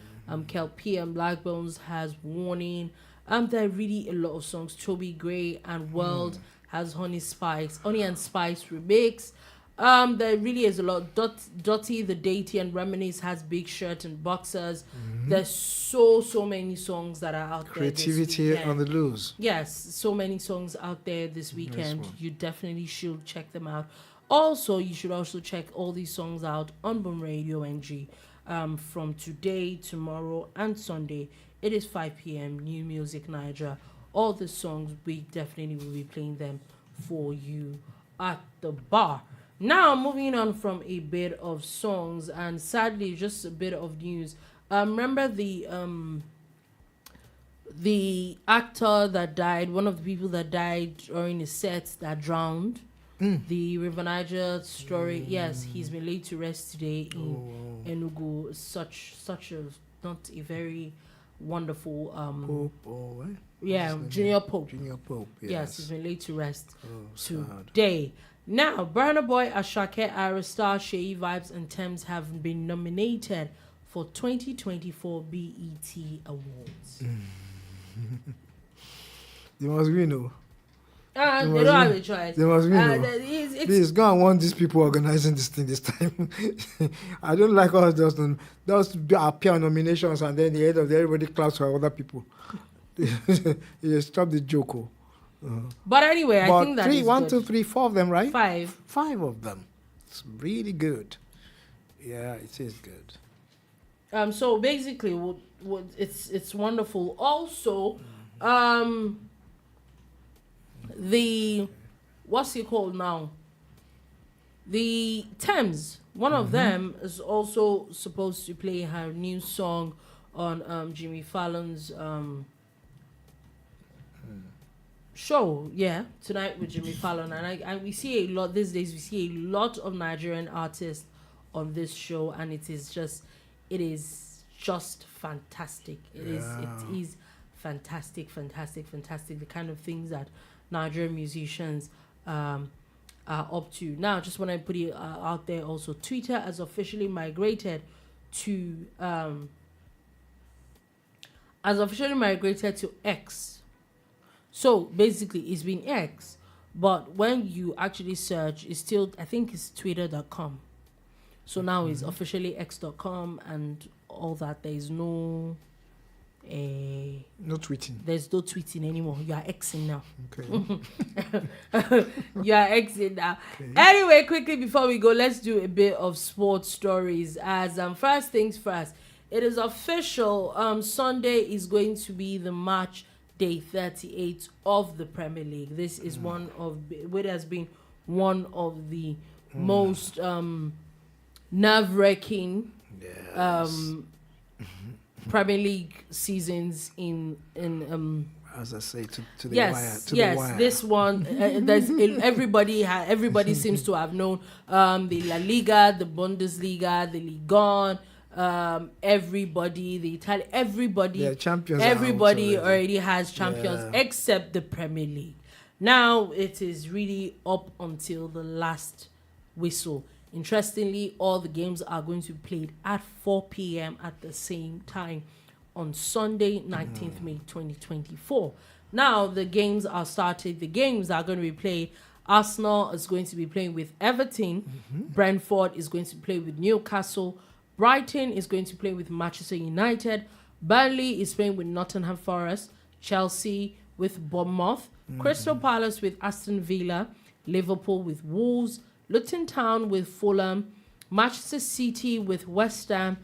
Kelpie and Blackbones has Warning. There are really a lot of songs. Toby Gray and World has Honey and Spice remix. There really is a lot. Dotty the Deity and Reminisce has Big Shirt and Boxers. There's so many songs that are out Creativity there this on the loose. Yes, so many songs out there this weekend. one. You definitely should check them out. Also, you should also check all these songs out on Boom Radio NG from today, tomorrow, and Sunday. It is 5 p.m. New Music Niger. All the songs, we definitely will be playing them for you at the bar. Now, moving on from a bit of songs and sadly just a bit of news. Remember the actor that died, one of the people that died during a set that drowned? The River Niger story. Yes, he's been laid to rest today in Enugu. Such a not a very wonderful Pope or what? Junior Pope. Junior Pope, Yes, he's been laid to rest sad. today. Now, Burna Boy, Ashake, Aerostar, Shea Vibes, and Thames have been nominated for 2024 BET Awards. They must win, no. They don't have a choice. They must win. Please go and warn these people organizing this thing this time. I don't like all those appear nominations and then the end of everybody claps for other people. You stop the joke. But anyway, I think that three, is 1, good. 2, 3, 4 of them, right? 5. 5 of them. It's really good. Yeah, it is good. So basically, it's wonderful. Also, the what's it called now? The Thames. One of them is also supposed to play her new song on Jimmy Fallon's show. Yeah, tonight with Jimmy Fallon, and we see a lot these days. We see a lot of Nigerian artists on this show, and it is just fantastic. It is fantastic. The kind of things that Nigerian musicians are up to. Now, just want to put it out there also. Twitter has officially migrated to X. So basically, it's been X, but when you actually search, it's still, I think it's twitter.com. So now it's officially x.com and all that. There is no tweeting. There's no tweeting anymore. You are Xing now. Okay. You are Xing now. Okay. Anyway, quickly before we go, let's do a bit of sports stories. As first things first, it is official. Sunday is going to be the match day 38 of the Premier League. This is one of what has been one of the most nerve-wracking Premier League seasons in as I say, to the yes, wire. To yes, the wire. this one, there's everybody seems to have known the La Liga, the Bundesliga, the Ligue 1, everybody, the Italian, everybody, yeah, champions. everybody already has champions except the Premier League. Now it is really up until the last whistle. Interestingly, all the games are going to be played at 4 p.m. at the same time on Sunday, 19th May 2024. Now, the games are started. The games are going to be played. Arsenal is going to be playing with Everton. Brentford is going to play with Newcastle. Brighton is going to play with Manchester United. Burnley is playing with Nottingham Forest. Chelsea with Bournemouth. Crystal Palace with Aston Villa. Liverpool with Wolves. Luton Town with Fulham. Manchester City with West Ham.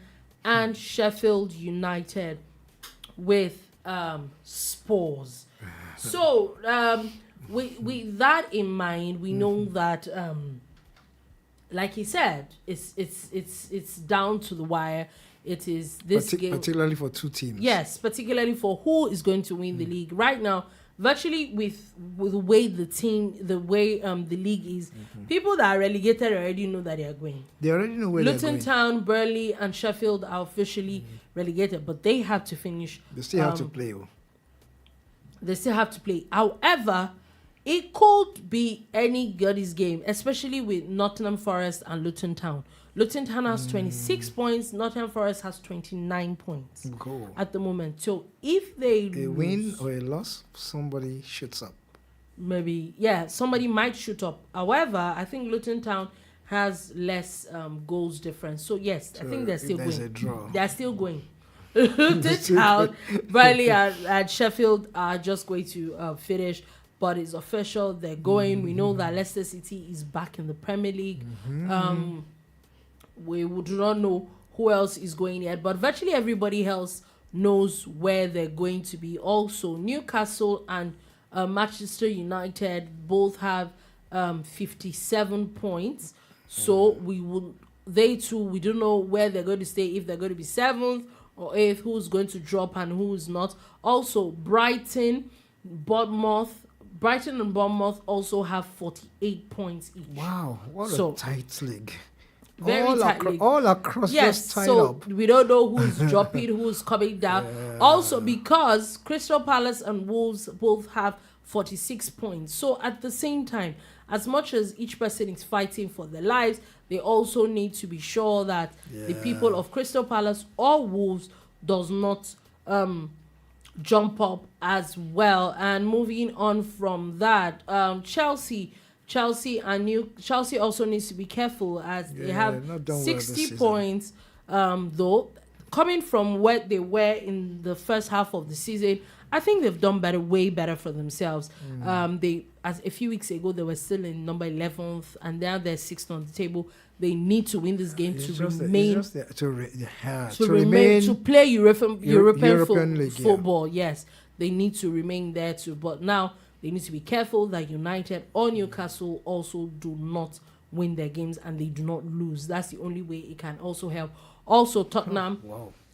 And Sheffield United with Spurs. So, with that in mind, we know that, like he said, it's down to the wire. It is this game, particularly for two teams. Yes, particularly for who is going to win the league right now. Virtually with the way the league is, people that are relegated already know that they are going. They already know where they're going. Luton Town, Burnley, and Sheffield are officially relegated, but they have to finish. They still have to play. They still have to play. However, it could be any goodies game, especially with Nottingham Forest and Luton Town. Luton Town has 26 points. Nottingham Forest has 29 points at the moment. So if they a win or a loss, somebody shoots up. Maybe, somebody might shoot up. However, I think Luton Town has less goals difference. So yes, I think they're still going. A draw. They're still going. Luton Town, Burnley, and Sheffield are just going to finish. But it's official. They're going. We know that Leicester City is back in the Premier League. We do not know who else is going yet, but virtually everybody else knows where they're going to be. Also, Newcastle and Manchester United both have 57 points. So we don't know where they're going to stay, if they're going to be 7th or 8th, who's going to drop and who's not. Also, Brighton and Bournemouth also have 48 points each. Wow, what a tight league. Very tight league. All across, just tied up. We don't know who's dropping, who's coming down. Also, because Crystal Palace and Wolves both have 46 points. So at the same time, as much as each person is fighting for their lives, they also need to be sure that the people of Crystal Palace or Wolves does not jump up as well. And moving on from that, Chelsea also needs to be careful as they have 60 points. Though coming from where they were in the first half of the season, I think they've done way better for themselves. They, as a few weeks ago, they were still in number 11th, and now they're 6th on the table. They need to win this game to play European League, football. Yes, they need to remain there too. But now they need to be careful that United or Newcastle also do not win their games and they do not lose. That's the only way it can also help. Also, Tottenham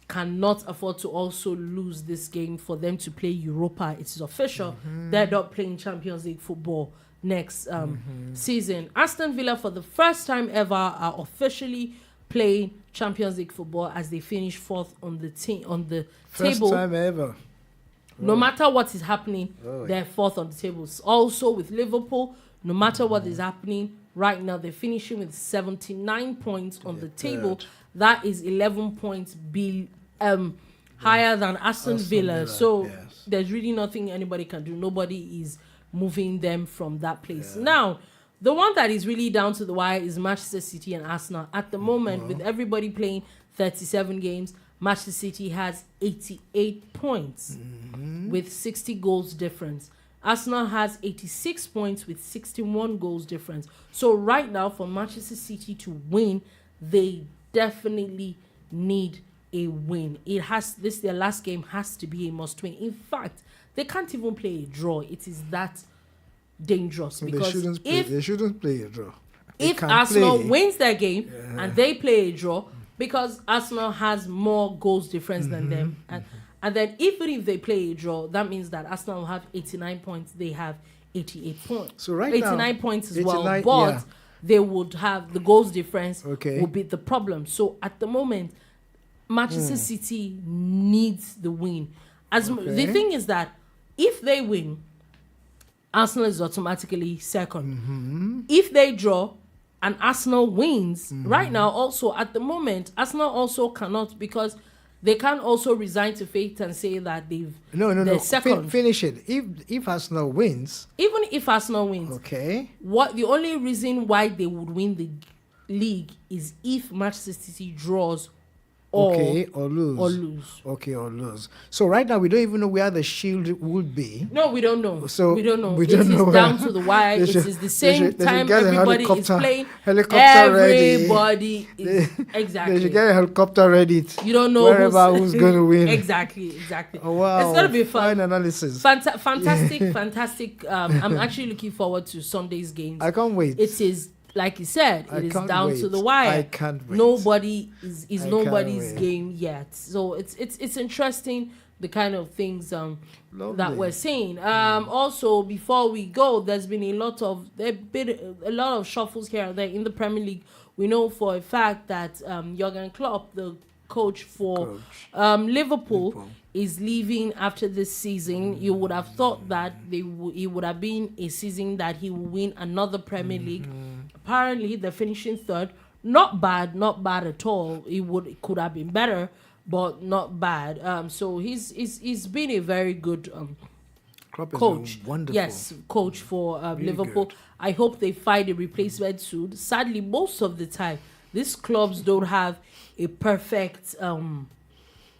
cannot afford to also lose this game for them to play Europa. It is official. They're not playing Champions League football next season. Aston Villa, for the first time ever, are officially playing Champions League football as they finish 4th on the table. First time ever. No matter what is happening, they're 4th on the tables. Also with Liverpool, no matter what is happening, right now. They're finishing with 79 points on the table. third. That is 11 points higher than Aston Villa. So yes. there's really nothing anybody can do. Nobody is moving them from that place. Now, the one that is really down to the wire is Manchester City and Arsenal. At the moment, with everybody playing 37 games, Manchester City has 88 points with 60 goals difference. Arsenal has 86 points with 61 goals difference. So right now, for Manchester City to win, they definitely need a win. Their last game has to be a must win. In fact, they can't even play a draw. It is that dangerous, because they shouldn't play a draw. If Arsenal wins their game and they play a draw, because Arsenal has more goals difference than them, and then even if they play a draw, that means that Arsenal will have 89 points, they have 88 points. So right 89 now, points as well, but they would have the goals difference Okay. would be the problem. So at the moment, Manchester City needs the win. The thing is that if they win, Arsenal is automatically second. If they draw and Arsenal wins, right now also at the moment, Arsenal also cannot, because they can also resign to fate and say that they're second. Finish it. If Arsenal wins, even if Arsenal wins, okay, the only reason why they would win the league is if Manchester City draws or lose. Okay, or lose. So right now we don't even know where the shield would be. No, we don't know. So we don't know. We don't know down to the wire. It is the same time everybody is playing. Helicopter everybody is exactly. They should get a helicopter ready. You don't know who's going to win. Exactly. Oh, wow. It's gonna be fun. Fine analysis. Fantastic. I'm actually looking forward to Sunday's games. I can't wait. It is. Like you said, it is down to the wire. I can't wait. Nobody is nobody's game yet. So it's interesting, the kind of things that we're seeing. Also, before we go, there's been a lot of shuffles here and there in the Premier League. We know for a fact that Jurgen Klopp, the coach for Liverpool, is leaving after this season. You would have thought that it would have been a season that he will win another Premier League. Apparently, they're finishing third. Not bad at all. It could have been better, but not bad. So he's been a very good coach. Wonderful. Yes, coach for Liverpool. Good. I hope they find a replacement soon. Sadly, most of the time, these clubs don't have a perfect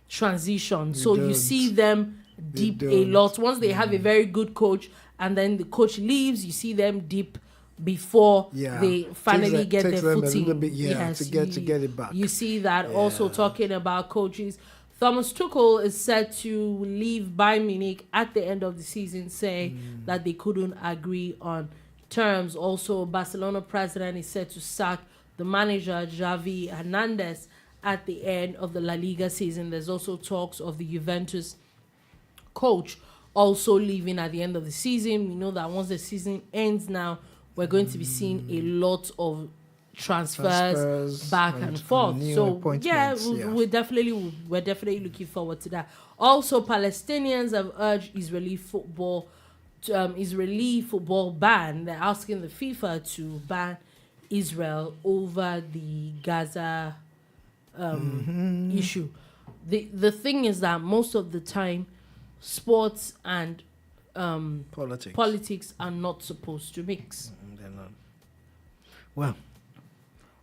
transition. So you see them dip a lot. Once they have a very good coach and then the coach leaves, you see them dip before they finally get their footing. To get it back. You see that. Also talking about coaches, Thomas Tuchel is set to leave Bayern Munich at the end of the season, saying that they couldn't agree on terms. Also, Barcelona president is set to sack the manager Xavi Hernandez at the end of the La Liga season. There's also talks of the Juventus coach also leaving at the end of the season. We know that once the season ends now, we're going to be seeing a lot of transfers back and forth. So we're definitely looking forward to that. Also, Palestinians have urged Israeli football ban. They're asking the FIFA to ban Israel over the Gaza issue. The thing is that most of the time, sports and politics are not supposed to mix. They're not. Well,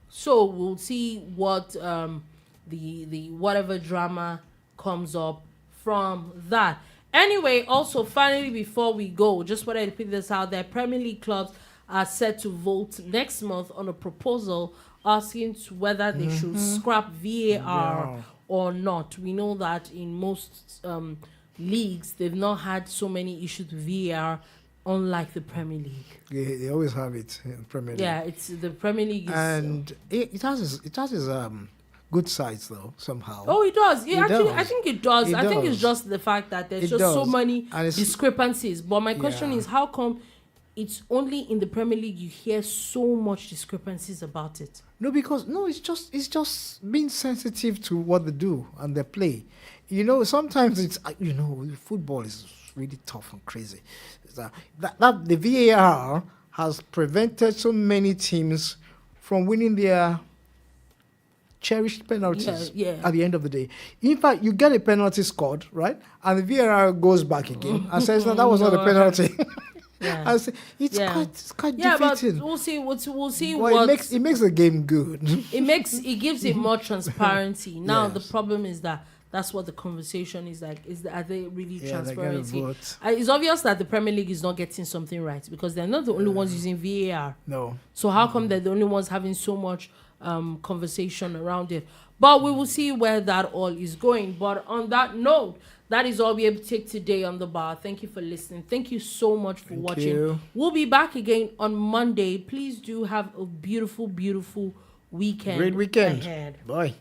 so we'll see what the whatever drama comes up from that. Anyway, also finally before we go, just wanted to put this out there. Premier League clubs are set to vote next month on a proposal asking whether they should scrap VAR or not. We know that in most leagues, they've not had so many issues with VAR, unlike the Premier League. They always have it in Premier League. Yeah, it's the Premier League. And it has its good sides, though, somehow. Oh, it does. It does. I think it does. I think it's just the fact that there's just so many discrepancies. But my question is, how come it's only in the Premier League you hear so much discrepancies about it? It's just being sensitive to what they do and their play. Sometimes it's football is really tough and crazy. That the VAR has prevented so many teams from winning their cherished penalties at the end of the day. In fact, you get a penalty scored, right? And the VAR goes back again and says, no, that was not a penalty. Yeah. And it's quite defeating. But we'll see. We'll see Well, what it makes the game good. it gives it more transparency. Now Yes. the problem is that's what the conversation is like. Are they really transparency? Vote. It's obvious that the Premier League is not getting something right because they're not the only ones using VAR. No. So how come they're the only ones having so much conversation around it? But we will see where that all is going. But on that note, that is all we have to take today on The Bar. Thank you for listening. Thank you so much for watching. You. We'll be back again on Monday. Please do have a beautiful, beautiful weekend. Great weekend. ahead. Bye.